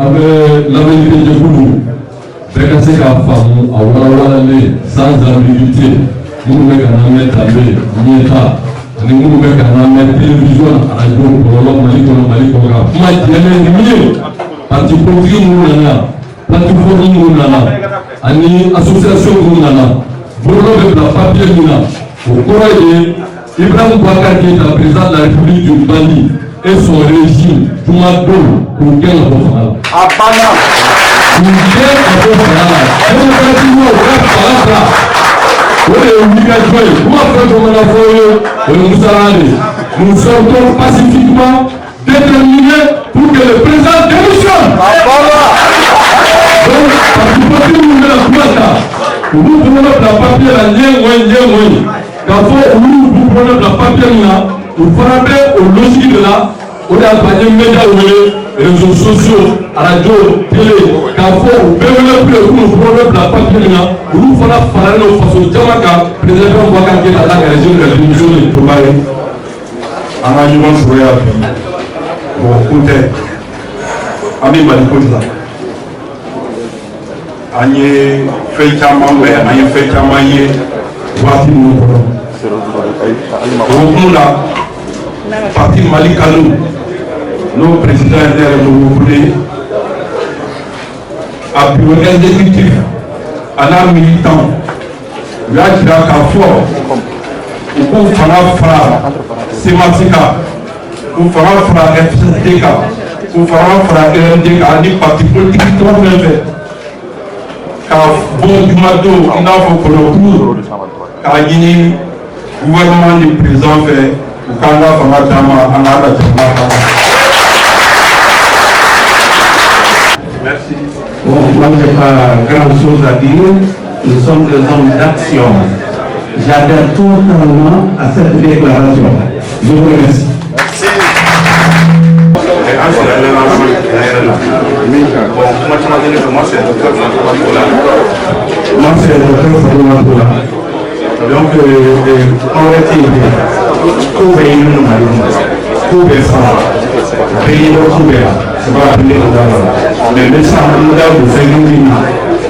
avec l'avenir de Djekoulou, Bekase Kafamu, Awalawale, sans ambiguïté, nous ne pouvons mettre à Mieta, nous ne pouvons mettre télévision, radio, Polo, Malikoga, parti politique, parti politique, ani association Mounana, Bolo de la papier Mouna, au courage Ibrahim Boubacar Keïta, président de la République du Mali, et son régime, Toumadou, pour quel enfant? Abana! Pour quel enfant? Démocratiquement, au cap Palatra, on est obligatoire, comment faire comme on a fait, nous sortons pacifiquement déterminés pour que le président démissionne. Donc, parce que pour nous, nous prenons la papier, la lien, quand vous prenez la papier, vous frappez au logique de là, on est accompagné de médias, réseaux sociaux, radio, télé, quand vous prenez plus la papier, vous faites la façon Jamaka, président Boubacar Keïta, la région de la division de Tobaye. En arrivant sur la bon, côté, Ami Malikoza. Agnès fait Chamambe, Agnès fait Chamaye, voici nous. Au là, parti Malikanou, nos présidents de à bureau exécutif, à la militant, là qui a qu'à fort, pour faire Sematika, pour faire FCDK, pour faire RDK, des partis politiques qui ont fait. Car bon du matin, il n'a pas pour le coup, car il y a un gouvernement du président fait, ou quand on a fait un merci. Bon, moi, je n'ai pas grand chose à dire. Nous sommes des hommes d'action. J'adhère totalement à cette déclaration. Je vous remercie. Moi, c'est le docteur Fabiola. Donc, en réalité, tout est une tout est sans. Pays de Koubéa, c'est pas appelé mais le sang de Féminine,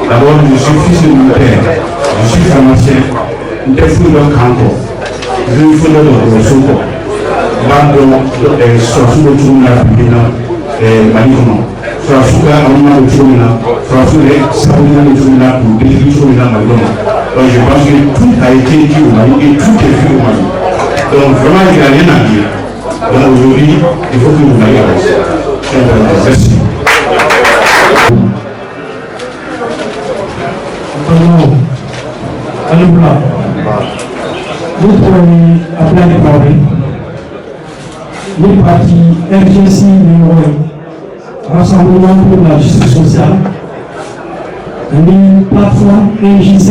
d'abord, je suis fils de mon père, je suis pharmacien, je suis de Kanto, je suis fondé de Soko. Bando surasu de Tchouna et Malikono. Surasu à un moment de Tchouna, surasu de Saouna de Tchouna pour détruire Tchouna Malikono. Donc je pense que tout a été dit au Mali et tout est fait au Mali. Donc vraiment il n'y a rien à dire. Donc aujourd'hui, il faut que vous m'ayez merci. Nous prenons à plein de problèmes. Les partis RGC Rassemblement pour la justice sociale, les plateformes NJ5,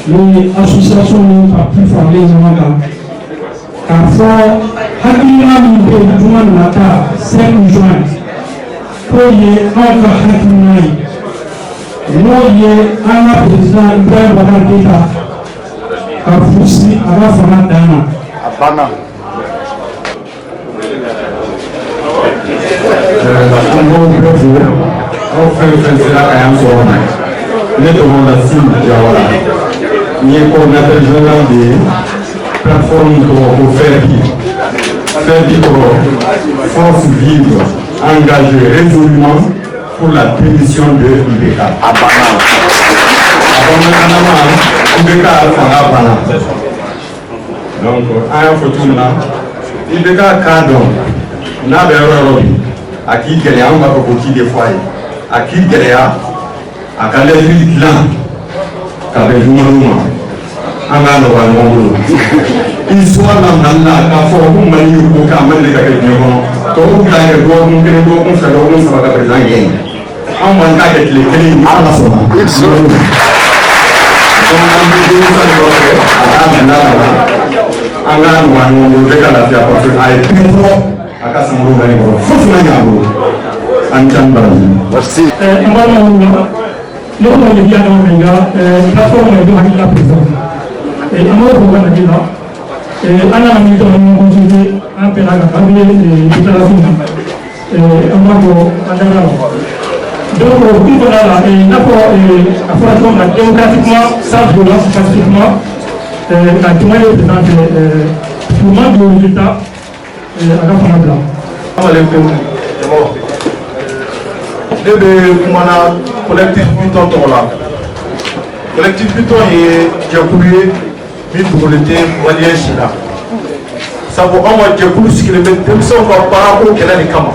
les associations de partis formés en Maga, car Hakima Mibé Douane Nata 5 juin, pour y encore Hakima, nous y est un président Ibrahim Boubacar Keïta, car Foussi Arafana Dana. Abana. Les recommandations il y a un coordinateur général des plateformes pour faire vivre force vive, engagée résolument pour la démission de l'IBK. Donc, un photo là, l'IBK cadre, n'a pas à qui Galéa, on va beaucoup de fois, à qui Galéa, à Galéa, là, avec nous, ils sont là, car faut que vous m'ayez eu au Cameroun de Cameroun. Quand vous avez droit, vous avez droit, on fait le ça va présenter. On va les clés à la somme. Ils sont merci. Amado Adara. Donc, tout voilà là, démocratiquement, sans violence, pacifiquement, la témoigne présente pour moi de résultat à la fin de l'an. Ne bɛ kumana collectif Bitɔn tɔgɔ la collectif Bitɔn ye jɛkulu ye min dogolen tɛ maliyɛn si la sabu anw ka jɛkulu sigilen bɛ denmisɛnw ka baarako kɛlɛ de kama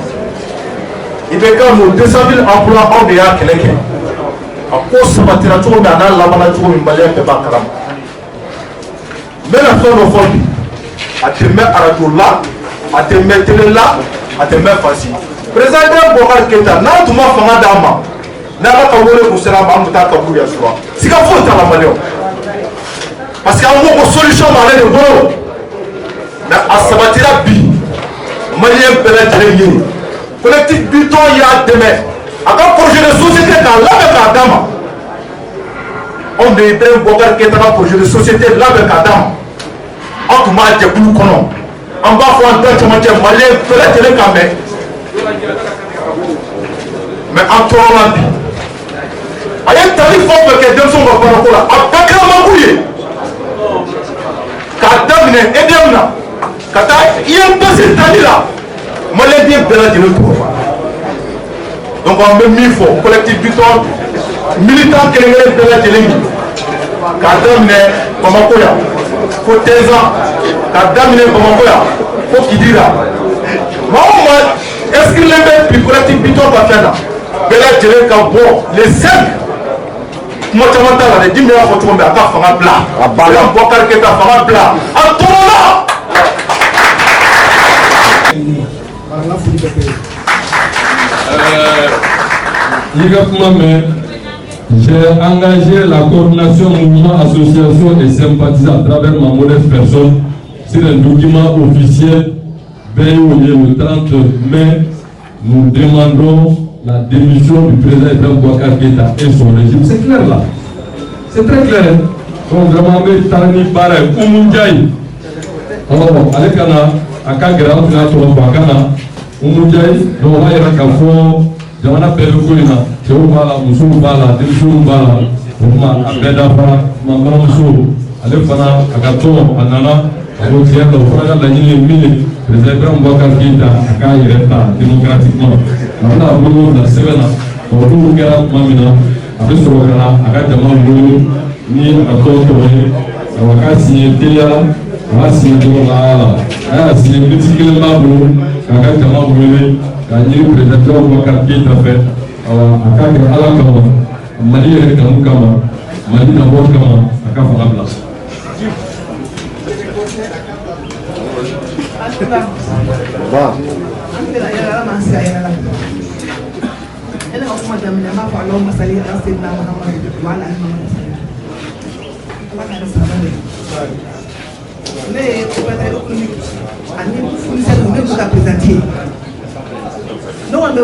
i bɛ ka n'o 200 000 emploi anw de y'a kɛlɛ kɛ a ko sabatira cogo min a n'a labanna cogo min maliyɛn bɛɛ b'a kalama n bɛna fɛn dɔ fɔ bi a tɛ mɛn arajo la a tɛ mɛn tele la a tɛ mɛn fasi. Président Bokar Keita n'a tun ma fanga d'a ma n'ala ka wele kun sera ma an bɛ taa kaburu yasura siga foyi t'a la maliyɛnw parce que an ko ko solution b'ale de bolo mais a sabatira bi maliyɛn bɛɛ lajɛlen ye collectif Bitɔn y'a dɛmɛ a ka projet de société k'a labɛn k'a d'a ma anw de ye Ibrahim Bokar Keita ka projet de société labɛn k'a d'a ma an tun b'a jɛkulu kɔnɔ an b'a fɔ an da camancɛ maliyɛn bɛɛ lajɛlen k'a mɛn. Mais en tournant bi a ye tali fɛn o fɛn kɛ denmisɛnw ka baarako la a bɛɛ kɛra manku ye k'a daminɛ EDM na ka taa INPC tali la maliyɛnden bɛɛ lajɛlen tɔgɔ fɔ donc an bɛ min fɔ collectif Bitɔn militant kelen-kelen bɛɛ lajɛlen ye k'a daminɛ Bamako yan fo Tɛnzan k'a daminɛ Bamako yan fo Kidira maa o maa inscrilen bɛ bi collectif Bitɔn ka fɛn na bɛɛ lajɛlen ka bɔ les 5 kuma caman t'a la dɛ Jimi y'a fɔ cogo min a ka fanga bila Ibrahim Bokar Keita fanga bila a tɔɔrɔ j'ai engagé la coordination mouvement, association et sympathisants à travers ma modeste personne sur un document officiel le 30 mai. Nous demandons la démission du président Ibrahim Bokar Keita et son régime. C'est clair là. C'est très clair. Donc vraiment, Tani Bare, Oumoudjaï. Alors, avec Kana, Akagra, Bakana, Oumoudjaï, donc on va y avoir jamana bɛɛ bɛ ko in na cɛw b'a la musow b'a la denmisɛnninw b'a la o tuma a bɛɛ dafa ma balimamuso ale fana a ka tɔn a nana a ko tiɲɛ la o fana ka laɲini ye min ye président Ibrahim Bokar Keita a k'a yɛrɛ ta démocratiquement a bɛna a bolo bila sɛbɛn na o dun kɛra tuma min na a bɛ sɔrɔ ka na a ka jama bolo ni a tɔn tɔgɔ ye a ka signé teliya la a b'a signé dɔrɔn la a y'a signé miniti kelen b'a bolo k'a ka jama wele k'a ɲini président Bokar Keita fɛ a k'a kɛ ala kama Mali yɛrɛ kanu kama Mali lamɔ kama a ka fanga bila. Non, le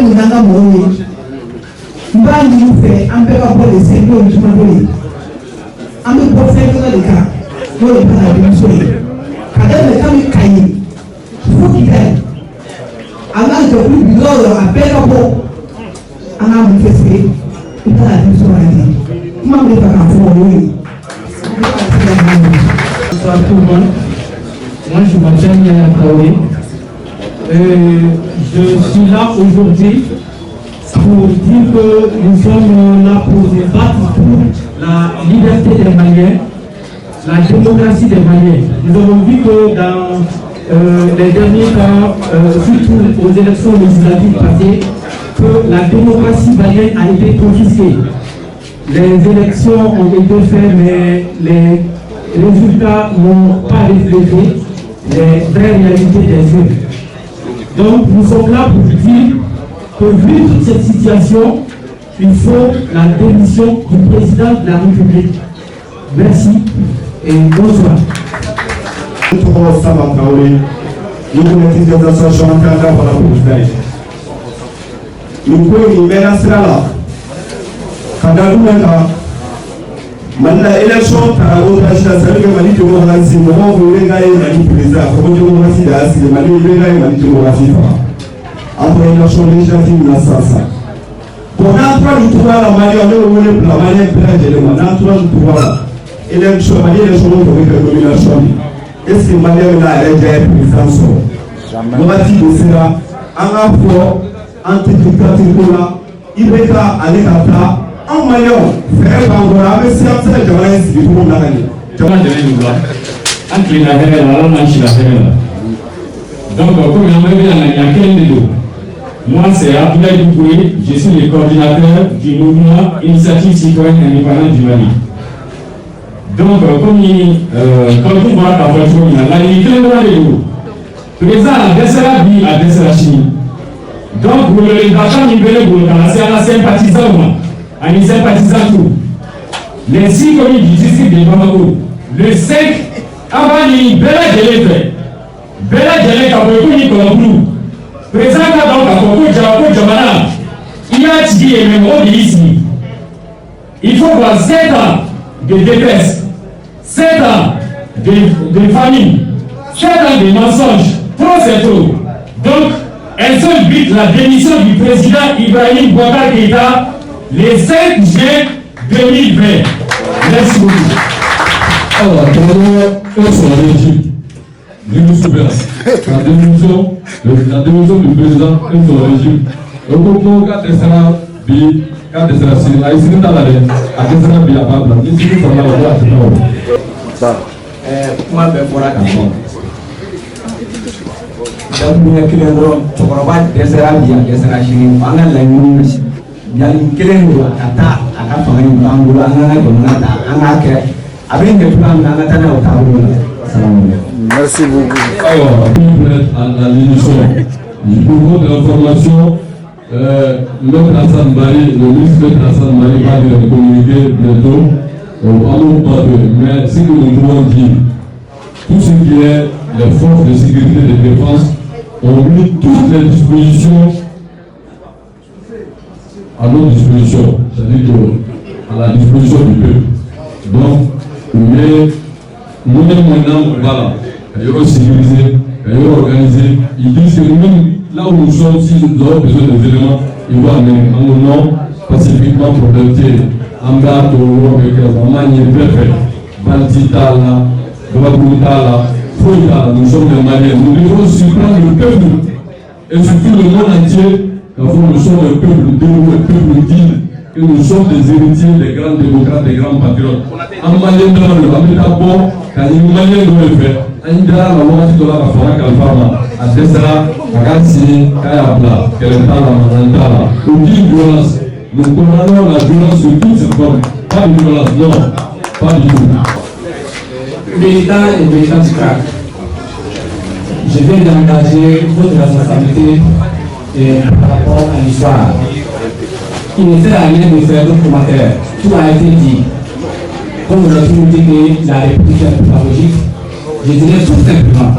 Mounanga Mouni, Mbani fait un peu pour les séjours du Maboli. Un peu pour faire le cas, pour le pas de l'Union. Quand elle est comme Kayi, il faut qu'il aille. Un an de plus de l'ordre à Pérapo, un an de festival, il pas la l'Union. Comment on est pas qu'un faux, oui. Bonsoir tout le monde. Moi je m'appelle Yaya Traoré. Je suis là aujourd'hui pour dire que nous sommes là pour débattre pour la liberté des Maliens, la démocratie des Maliens. Nous avons vu que dans les derniers temps, surtout aux élections législatives passées, que la démocratie malienne a été confisquée. Les élections ont été faites, mais les résultats n'ont pas reflété les vraies réalités des urnes. Donc nous sommes là pour dire que vu toute cette situation, il faut la démission du président de la République. Merci et bonsoir. Maintenant, l'élection par la ça veut que Mali démocratie, moment où les gars Mali président, comment démocratie là, c'est Mali les gars Mali démocratie. après une nation législative na sasa. Bon, n'entre nous trouver la manière de nous la manière de n'entre nous trouver élection manière de choses pour faire nomination. Est-ce que manière là elle est présidence? On va dire que c'est là en rapport entre dictature là, il va être à l'état en manière faire encore avec ça c'est le reste du monde là. Comment je vais nous voir? Entre la guerre là, on a la guerre. Donc, comme on a vu, il y a quel de nous? Moi, c'est Abdoulaye Doumboué, je suis le coordinateur du mouvement Initiative Citoyenne Indépendante du Mali. Donc, comme vous voyez la voiture, la limite est loin de nous. Président, la vie à la Chine. Donc, vous le l'achat libéré pour la sympathisant, en y sympathisant tout. Les 6 communes du district de Bamako, le 5, avant l'île, Bella Djelé, Bella Djelé, Kaboyou, Nicolabou. Président donc à Koko Djamana, il y a dit et même ici. Il faut voir 7 ans de détresse, 7 ans de famine, 7 ans de mensonges, trop c'est trop. Donc, un seul but, la démission du président Ibrahim Boubacar Keïta le 5 juin 2020. Merci beaucoup. Alors, comment est-ce qu'on régime la démission du président et son régime. Le gouvernement a décidé Merci beaucoup. Alors, à la l'émission, pour votre information, notre Hassan Bari, le ministre Hassan Bari va nous communiquer bientôt. Mais si nous pouvons dire, tout ce qui est les forces de sécurité et de défense ont mis toutes les dispositions à notre disposition, c'est-à-dire à la disposition du peuple. Donc, mais nous maintenant, voilà. Ils ont sécurisé, ils ont organisé. Ils disent que nous-mêmes, là où nous sommes, si nous avons besoin des éléments, ils vont amener en nos noms pacifiquement pour doter Amba, Toro, Amani, Préfet, Bantitala, Babutala, Foyala, nous sommes des Maliens. Nous devons surprendre le peuple et surtout le monde entier, car nous sommes un peuple dévoué, un peuple digne, et nous sommes des héritiers des grands démocrates, des grands patriotes. En Malien, dans le Bamita, bon, quand les Maliens doivent faire. Indra la wakati dola ka fara kalfama adesra agasi kaya bla kelentala manantala aucune violence nous condamnons la violence de toute cette forme pas de violence non pas du tout. Militant et militant du CRAC, je viens d'engager votre responsabilité par rapport à l'histoire. Il ne sert à rien de faire d'autres commentaires, tout a été dit. Comme vous avez toujours dit que la République est pédagogique, je dirais tout simplement,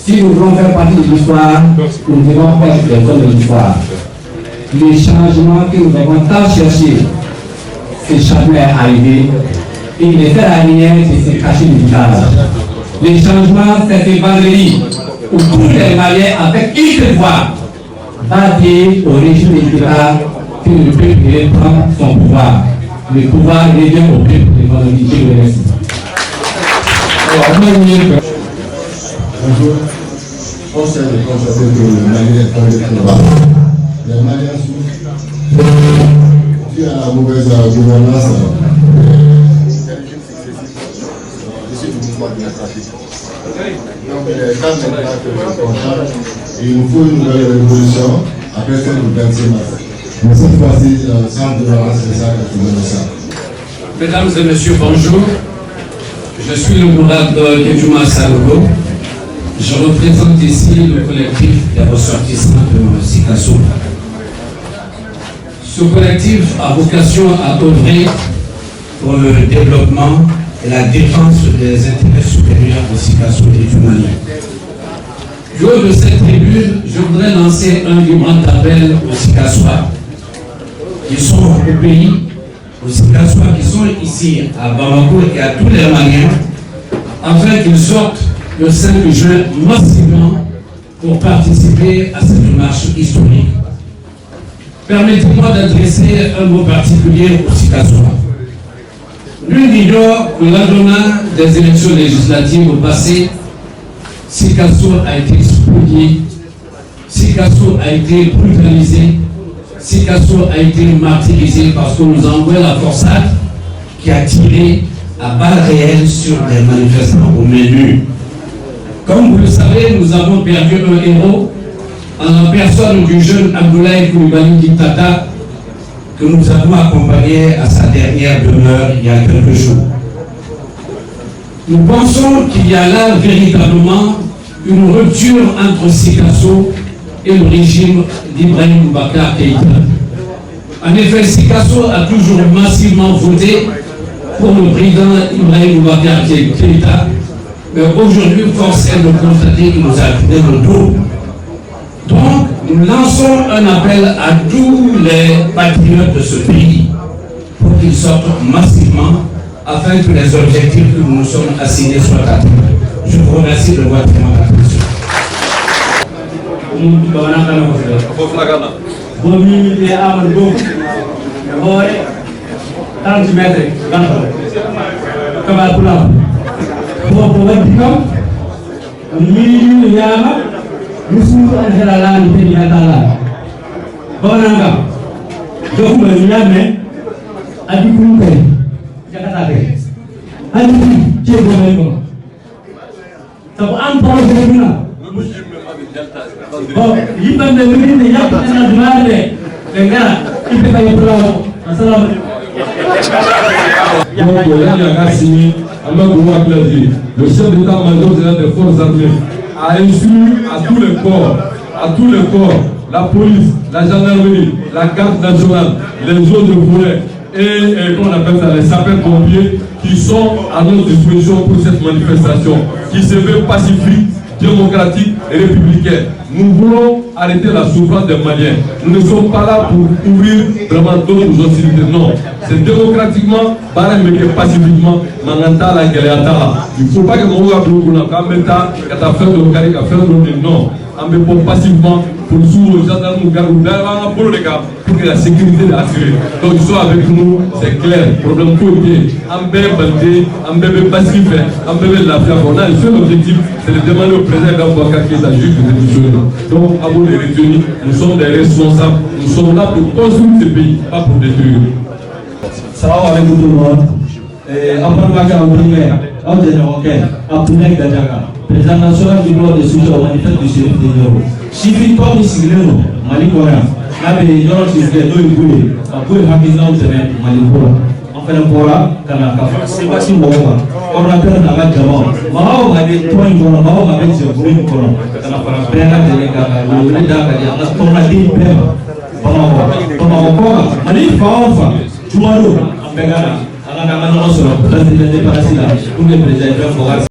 si nous voulons faire partie de l'histoire, nous devons faire des hommes de l'histoire. Les changements que nous avons tant cherché, ces changements sont arrivés. Et il ne sert à rien de se cacher le visage. Les changements, c'est ce vendredi où tous les Maliens, avec une seule voix, va dire au régime électoral que le peuple devait prendre son pouvoir. Le pouvoir revient au peuple de vendredi. Je vous remercie. Bonjour. On s'est constaté que le Mali est tombé très bas. Les Maliens souffrent dû à la mauvaise gouvernance. Ici, du mouvement démocratique. Donc, il est temps maintenant que je constate il nous faut une nouvelle révolution après celle du 26 mars. Mais cette fois-ci, sans violence, c'est ça que nous ça. Mesdames et messieurs, bonjour. Je suis l'honorable Kedjouma Sanogo. Je représente ici le collectif des ressortissants de Sikasso. Ce collectif a vocation à œuvrer pour le développement et la défense des intérêts supérieurs de Sikasso et du Mali. Du haut de cette tribune, je voudrais lancer un grand appel aux Sikassois qui sont au pays, aux Sikassois qui sont ici à Bamako et à tous les Maliens, afin qu'ils sortent le 5 juin massivement pour participer à cette marche historique. Permettez-moi d'adresser un mot particulier au Sikasois. Nul n'ignore que lendemain des élections législatives au passé, Sikasso a été spolié, Sikasso a été brutalisé, Sikasso a été martyrisé parce que nous avons envoyé la forçade qui a tiré à balles réelles sur des manifestants au menu. Comme vous le savez, nous avons perdu un héros en la personne du jeune Abdoulaye Coulibaly Dictata que nous avons accompagné à sa dernière demeure il y a quelques jours. Nous pensons qu'il y a là véritablement une rupture entre Sikasso et le régime d'Ibrahim Boubacar Keïta. En effet, Sikasso a toujours massivement voté pour le président Ibrahim Boubacar Keïta, mais aujourd'hui, force est de constater qu'il nous a tourné le dos. Donc, nous lançons un appel à tous les patriotes de ce pays pour qu'ils sortent massivement afin que les objectifs que nous nous sommes assignés soient atteints. Je vous remercie de votre attention. Musuh adalah di antara. Bagaimana? Jauh banyaknya adik kumpe Jakarta ke. Adik cewek mana? Tapi ampun bagaimana? Oh, ini benda begini ya kita nak jual deh. Dengar, kita kaya pulau. Assalamualaikum. Le chef d'état-major des forces armées a instruit à tous les corps, la police, la gendarmerie, la garde nationale, les eaux de forêt et qu'on appelle ça les sapeurs-pompiers qui sont à notre disposition pour cette manifestation qui se veut pacifique, démocratique et républicaine. Nous voulons arrêter la souffrance des Maliens. Nous ne sommes pas là pour ouvrir vraiment d'autres hostilités. Non, c'est démocratiquement, mais pacifiquement. Il ne faut pas que nous non, on ne peut passivement pour nous gendarmes nous pour que la sécurité est assurée. Donc ils sont avec nous, c'est clair. Problème côté, on peut bandé, on peut pacifier, on peut la faire. On a le seul objectif, c'est de demander au président Boubacar Keïta juste de démissionner. Donc à vous les retenir, nous sommes des responsables, nous sommes là pour construire ce pays, pas pour détruire. Salam alaikum tout le monde. Après ma carte, on dit ok, Abdoulaye Gadjaga, président national du bloc de soutien au manifeste du chef de l'Euro. Chiffre toi, ici, Mali Korea. Là, il y a un chiffre de 2 boules. Après, il y a un chiffre de Mali Korea. On fait le Korea, c'est pas si bon. On a fait un abat de mort. Mao a des points de mort, Mao a des bruits de colon. On a fait un abat de mort. On a dit, comment encore, Mali Faofa, Chouaro, Begana. On a fait un abat de mort. On a fait un abat de mort.